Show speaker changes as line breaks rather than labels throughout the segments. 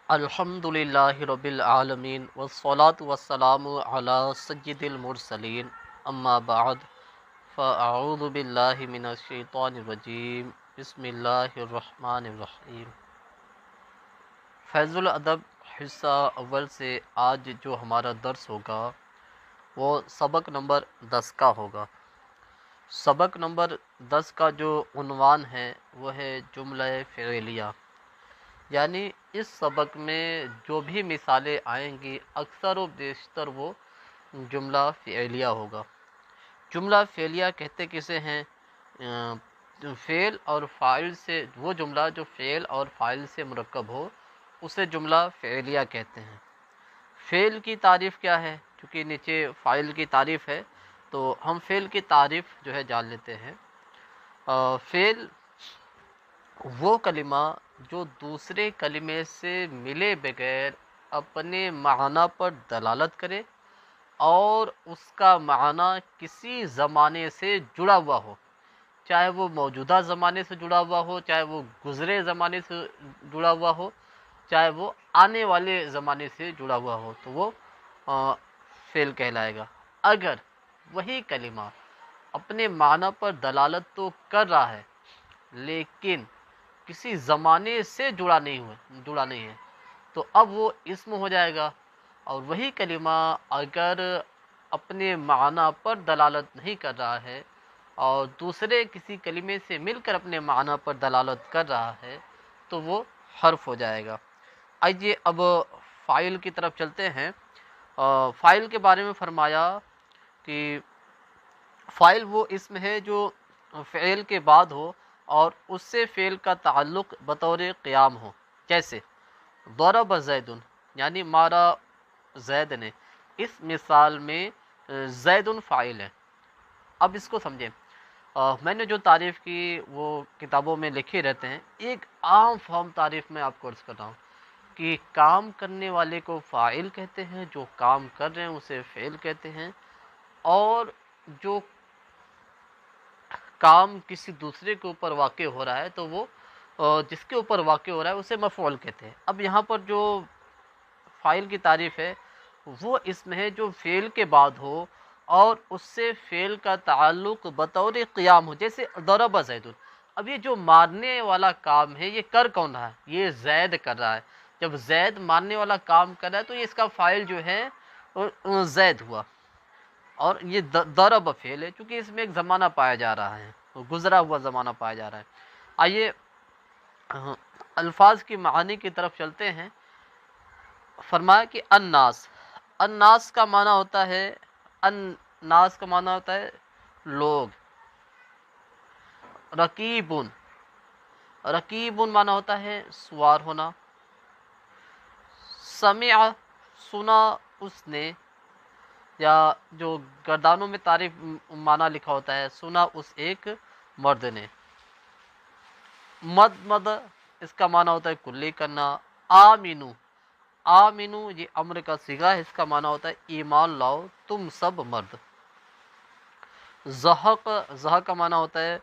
الحمدللہ رب العالمین والصلاة والسلام علی سید المرسلین اما بعد فاعوذ باللہ من الشیطان الرجیم بسم اللہ الرحمن الرحیم۔ فیض الادب حصہ اول سے آج جو ہمارا درس ہوگا وہ سبق نمبر 10 کا ہوگا۔ سبق نمبر 10 کا جو عنوان ہے وہ ہے جملہ فعلیہ، یعنی اس سبق میں جو بھی مثالیں آئیں گی اکثر و بیشتر وہ جملہ فعلیہ ہوگا۔ جملہ فعلیہ کہتے کسے ہیں؟ فعل اور فاعل سے، وہ جملہ جو فعل اور فاعل سے مرکب ہو اسے جملہ فعلیہ کہتے ہیں۔ فعل کی تعریف کیا ہے؟ چونکہ نیچے فاعل کی تعریف ہے تو ہم فعل کی تعریف جو ہے جان لیتے ہیں۔ فعل وہ کلمہ جو دوسرے کلمے سے ملے بغیر اپنے معنی پر دلالت کرے اور اس کا معنی کسی زمانے سے جڑا ہوا ہو، چاہے وہ موجودہ زمانے سے جڑا ہوا ہو، چاہے وہ گزرے زمانے سے جڑا ہوا ہو، چاہے وہ آنے والے زمانے سے جڑا ہوا ہو، تو وہ فعل کہلائے گا۔ اگر وہی کلمہ اپنے معنی پر دلالت تو کر رہا ہے لیکن کسی زمانے سے جڑا نہیں ہے تو اب وہ اسم ہو جائے گا۔ اور وہی کلمہ اگر اپنے معنی پر دلالت نہیں کر رہا ہے اور دوسرے کسی کلمے سے مل کر اپنے معنی پر دلالت کر رہا ہے تو وہ حرف ہو جائے گا۔ آئیے اب فاعل کی طرف چلتے ہیں۔ فاعل کے بارے میں فرمایا کہ فاعل وہ اسم ہے جو فعل کے بعد ہو اور اس سے فعل کا تعلق بطور قیام ہو، جیسے ضرب زید، یعنی مارا زید نے۔ اس مثال میں زید فاعل ہے۔ اب اس کو سمجھیں، میں نے جو تعریف کی وہ کتابوں میں لکھے رہتے ہیں، ایک عام فہم تعریف میں آپ کو عرض کر رہا ہوں کہ کام کرنے والے کو فاعل کہتے ہیں، جو کام کر رہے ہیں اسے فعل کہتے ہیں، اور جو کام کسی دوسرے کے اوپر واقع ہو رہا ہے تو وہ جس کے اوپر واقع ہو رہا ہے اسے مفعول کہتے ہیں۔ اب یہاں پر جو فاعل کی تعریف ہے وہ اسم ہے جو فعل کے بعد ہو اور اس سے فعل کا تعلق بطور قیام ہو، جیسے ضرب زید۔ اب یہ جو مارنے والا کام ہے یہ کر کون رہا ہے؟ یہ زید کر رہا ہے۔ جب زید مارنے والا کام کر رہا ہے تو یہ اس کا فاعل جو ہے زید ہوا، اور یہ ضرب فعل ہے چونکہ اس میں ایک زمانہ پایا جا رہا ہے، گزرا ہوا زمانہ پایا جا رہا ہے۔ آئیے الفاظ کی معانی کی طرف چلتے ہیں۔ فرمایا کہ الناس، الناس کا معنی ہوتا ہے، الناس کا معنی ہوتا ہے لوگ۔ رکیبن، رکیبن معنی ہوتا ہے سوار ہونا۔ سمع، سنا اس نے، یا جو گردانوں میں تعریف معنی لکھا ہوتا ہے، سنا اس ایک مرد نے۔ مد مد، اس کا معنی ہوتا ہے کلی کرنا۔ آمینو، آمینو یہ امر کا صیغہ ہے، اس کا معنی ہوتا ہے ایمان لاؤ تم سب مرد۔ زحق، زحق کا معنی ہوتا ہے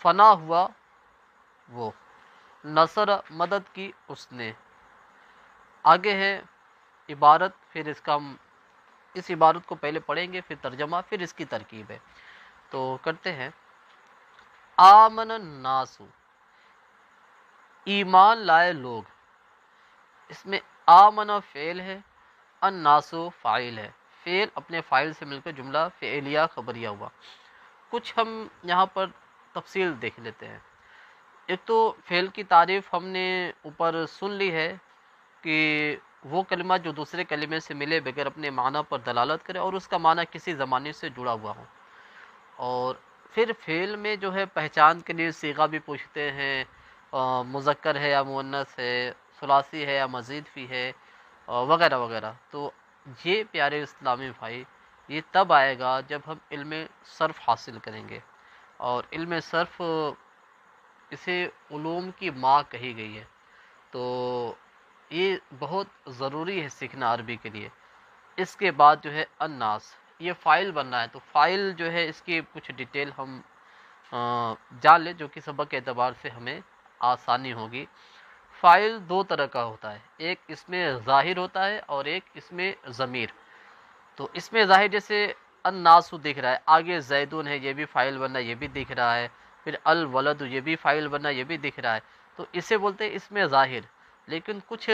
فنا ہوا وہ۔ نصر، مدد کی اس نے۔ آگے ہے عبارت، پھر اس عبارت کو پہلے پڑھیں گے پھر ترجمہ پھر اس کی ترکیب ہے، تو کرتے ہیں۔ آمن الناس، ایمان لائے لوگ۔ اس میں آمن فعل ہے، الناس فاعل ہے۔ فعل اپنے فاعل سے مل کر جملہ فعلیہ خبریہ ہوا۔ کچھ ہم یہاں پر تفصیل دیکھ لیتے ہیں۔ ایک تو فعل کی تعریف ہم نے اوپر سن لی ہے کہ وہ کلمہ جو دوسرے کلمے سے ملے بغیر اپنے معنی پر دلالت کرے اور اس کا معنی کسی زمانے سے جڑا ہوا ہو۔ اور پھر فعل میں جو ہے پہچان کے لیے صیغہ بھی پوچھتے ہیں، مذکر ہے یا مؤنث ہے، ثلاثی ہے یا مزید فی ہے، وغیرہ وغیرہ۔ تو یہ پیارے اسلامی بھائی یہ تب آئے گا جب ہم علم صرف حاصل کریں گے، اور علم صرف اسے علوم کی ماں کہی گئی ہے، تو یہ بہت ضروری ہے سیکھنا عربی کے لیے۔ اس کے بعد جو ہے الناس، یہ فاعل بننا ہے، تو فاعل جو ہے اس کی کچھ ڈیٹیل ہم جان لیں جو کہ سبق کے اعتبار سے ہمیں آسانی ہوگی۔ فاعل دو طرح کا ہوتا ہے، ایک اس میں ظاہر ہوتا ہے اور ایک اس میں ضمیر۔ تو اس میں ظاہر جیسے الناس دکھ رہا ہے، آگے زیدون ہے یہ بھی فاعل بننا یہ بھی دکھ رہا ہے، پھر الولد یہ بھی فاعل بننا یہ بھی دکھ رہا ہے، تو اسے بولتے ہیں اس میں ظاہر۔ لیکن کچھ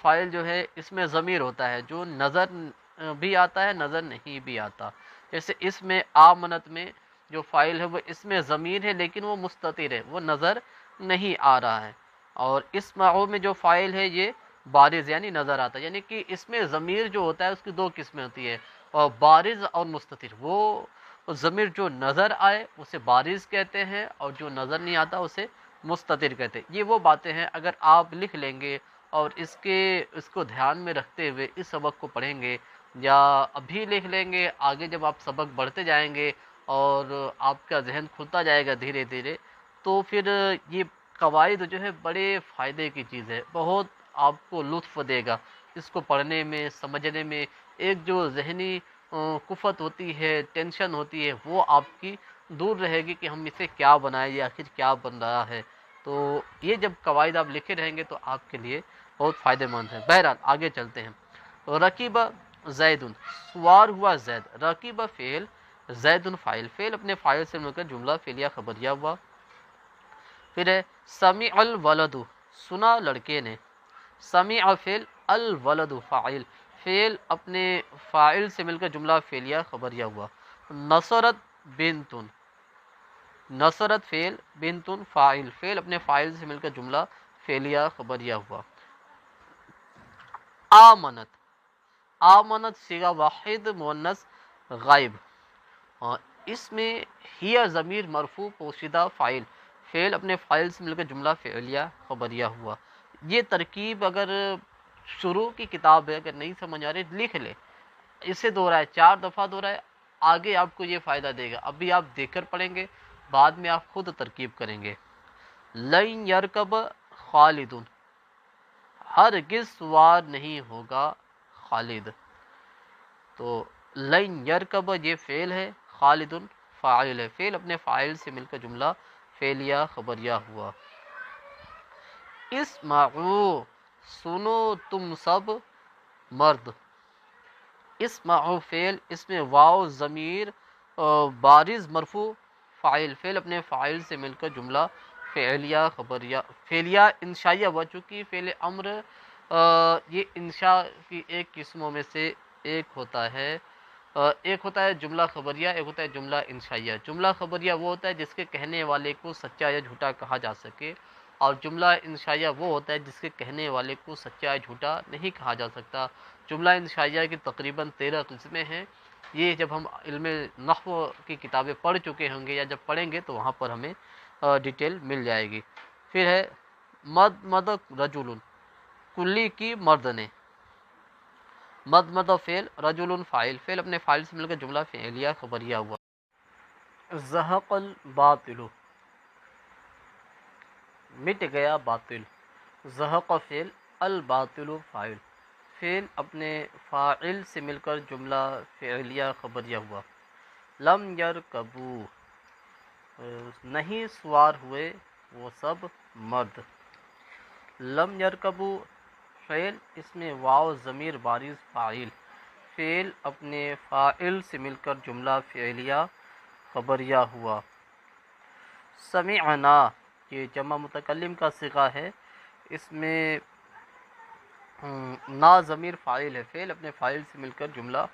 فاعل جو ہے اس میں ضمیر ہوتا ہے جو نظر بھی آتا ہے نظر نہیں بھی آتا، جیسے اس میں آمنت میں جو فاعل ہے وہ اس میں ضمیر ہے لیکن وہ مستتر ہے، وہ نظر نہیں آ رہا ہے، اور اسمعوا میں جو فاعل ہے یہ بارز یعنی نظر آتا ہے، یعنی کہ اس میں ضمیر جو ہوتا ہے اس کی دو قسمیں ہوتی ہے، اور بارز اور مستتر۔ وہ ضمیر جو نظر آئے اسے بارز کہتے ہیں اور جو نظر نہیں آتا اسے مستتر کہتے ہیں۔ یہ وہ باتیں ہیں اگر آپ لکھ لیں گے اور اس کو دھیان میں رکھتے ہوئے اس سبق کو پڑھیں گے، یا ابھی لکھ لیں گے، آگے جب آپ سبق بڑھتے جائیں گے اور آپ کا ذہن کھلتا جائے گا دھیرے دھیرے، تو پھر یہ قواعد جو ہے بڑے فائدے کی چیز ہے، بہت آپ کو لطف دے گا اس کو پڑھنے میں سمجھنے میں۔ ایک جو ذہنی کفت ہوتی ہے، ٹینشن ہوتی ہے، وہ آپ کی دور رہے گی کہ ہم اسے کیا بنائیں یا آخر کیا بن رہا ہے۔ تو یہ جب قواعد آپ لکھے رہیں گے تو آپ کے لیے بہت فائدہ مند ہے۔ بہرحال آگے چلتے ہیں۔ رکیبہ زید، سوار ہوا زید، رکیبہ فعل، زید فاعل، فعل اپنے فاعل سے مل کر جملہ فعلیہ خبریہ ہوا۔ پھر ہے سمع الولد، سنا لڑکے نے، سمع فعل، الولد فاعل، فعل اپنے فاعل سے مل کر جملہ فعلیہ خبریہ ہوا۔ نصرت بنتن، نصرت فعل، بنتن فاعل، فعل اپنے فاعل سے مل کر جملہ فعلیہ خبریہ ہوا۔ آمنت، آمنت صیغہ واحد مؤنث غائب، اور اس میں ہی ضمیر مرفوع پوشیدہ فاعل، فعل اپنے فاعل سے مل کر جملہ فعلیہ خبریہ ہوا۔ یہ ترکیب اگر شروع کی کتاب ہے، اگر نہیں سمجھ آ رہی لکھ لے، اسے دہرائے 4 دفعہ دہرائے، آگے آپ کو یہ فائدہ دے گا۔ ابھی آپ دیکھ کر پڑھیں گے، بعد میں آپ خود ترکیب کریں گے۔ لن یرکب خالد، ہرگز سوار نہیں ہوگا خالد، تو لن یرکب یہ فعل ہے، خالد فاعل ہے، فعل اپنے فاعل سے مل کر جملہ فعلیہ خبریہ ہوا۔ اسمعوا، سنو تم سب مرد، اسمعوا فعل، اس میں واو ضمیر بارز مرفوع فاعل، فعل اپنے فاعل سے مل کر جملہ فعلیہ خبریہ فعلیہ انشائیہ ہوا، چونکہ فعل امر یہ انشاء کی ایک قسموں میں سے ایک ہوتا ہے۔ ایک ہوتا ہے جملہ خبریہ، ایک ہوتا ہے جملہ انشائیہ۔ جملہ خبریہ وہ ہوتا ہے جس کے کہنے والے کو سچا یا جھوٹا کہا جا سکے، اور جملہ انشائیہ وہ ہوتا ہے جس کے کہنے والے کو سچا یا جھوٹا نہیں کہا جا سکتا۔ جملہ انشائیہ کی تقریباً 13 قسمیں ہیں۔ یہ جب ہم علم نحو کی کتابیں پڑھ چکے ہوں گے یا جب پڑھیں گے تو وہاں پر ہمیں ڈیٹیل مل جائے گی۔ پھر ہے مد مد رجل، کلی کی مرد نے، مد مد فعل، رجل فاعل، فعل اپنے فاعل سے مل کر جملہ فعلیہ خبریہ ہوا۔ زہق الباطل، مٹ گیا باطل، زہق فعل، الباطل فاعل، فعل اپنے فاعل سے مل کر جملہ فعلیہ خبریہ ہوا۔ لم یرکبوا، نہیں سوار ہوئے وہ سب مرد، لم یرکبوا فعل، اس میں واو ضمیر بارز فاعل، فعل اپنے فاعل سے مل کر جملہ فعلیہ خبریہ ہوا۔ سمعنا، یہ جمع متکلم کا صیغہ ہے، اس میں نا ضمیر فاعل ہے، فعل اپنے فاعل سے مل کر جملہ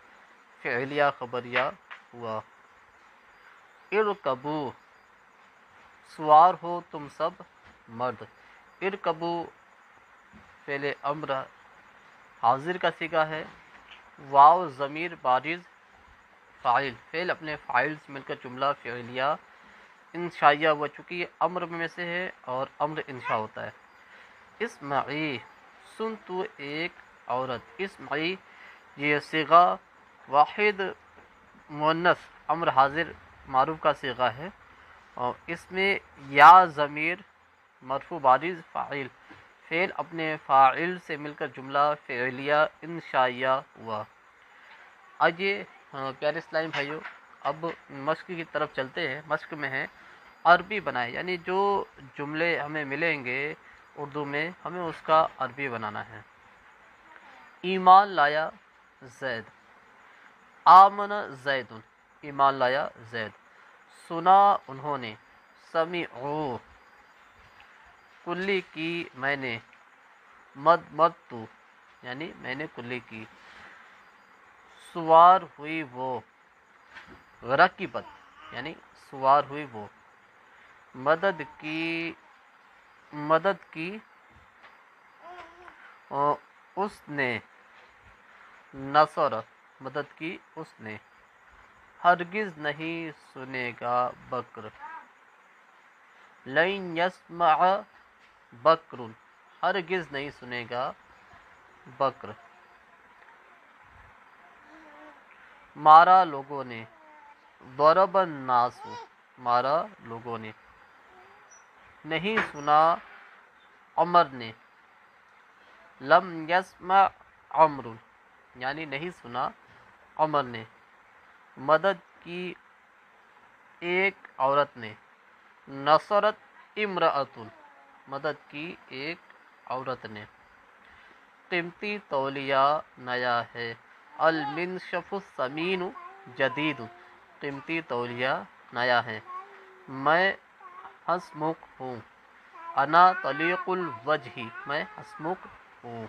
فعلیہ خبریہ ہوا۔ ارکبوا، سوار ہو تم سب مرد، ارکبوا فعل امر حاضر کا صیغہ ہے، واو ضمیر بارز فاعل، فعل اپنے فاعل سے مل کر جملہ فعلیہ انشائیہ ہوا، چونکہ یہ امر میں سے ہے اور امر انشاء ہوتا ہے۔ اسمعی، سن تو ایک عورت، اسمعی یہ صیغہ واحد مؤنث امر حاضر معروف کا صیغہ ہے، اور اس میں یا ضمیر مرفوع بارز فاعل، فعل اپنے فاعل سے مل کر جملہ فعلیہ انشائیہ ہوا۔ آئیے پیارے اسلامی بھائیوں، اب مشق کی طرف چلتے ہیں۔ مشق میں ہے عربی بنائے، یعنی جو جملے ہمیں ملیں گے اردو میں ہمیں اس کا عربی بنانا ہے۔ ایمان لایا زید، آمن زید، ایمان لایا زید، سنا انہوں نے، سمعو، کلی کی میں نے، مد تو یعنی میں نے کلی کی، سوار ہوئی وہ، رکبت یعنی سوار ہوئی وہ، مدد کی اس نے، نصر مدد کی اس نے، ہرگز نہیں سنے گا بکر، لن یسمع بکر، ہرگز نہیں سنے گا بکر، مارا لوگوں نے، ضرب الناس، مارا لوگوں نے، نہیں سنا عمر نے، لم یسمع عمر یعنی نہیں سنا عمر نے، مدد کی ایک عورت نے، نصرت امرأۃ، مدد کی ایک عورت نے، قیمتی تولیہ نیا ہے، المنشف الثمین جدید، قیمتی تولیہ نیا ہے، میں ہنسمکھ ہوں، انا طلیق الوجہ، میں ہنسمکھ ہوں۔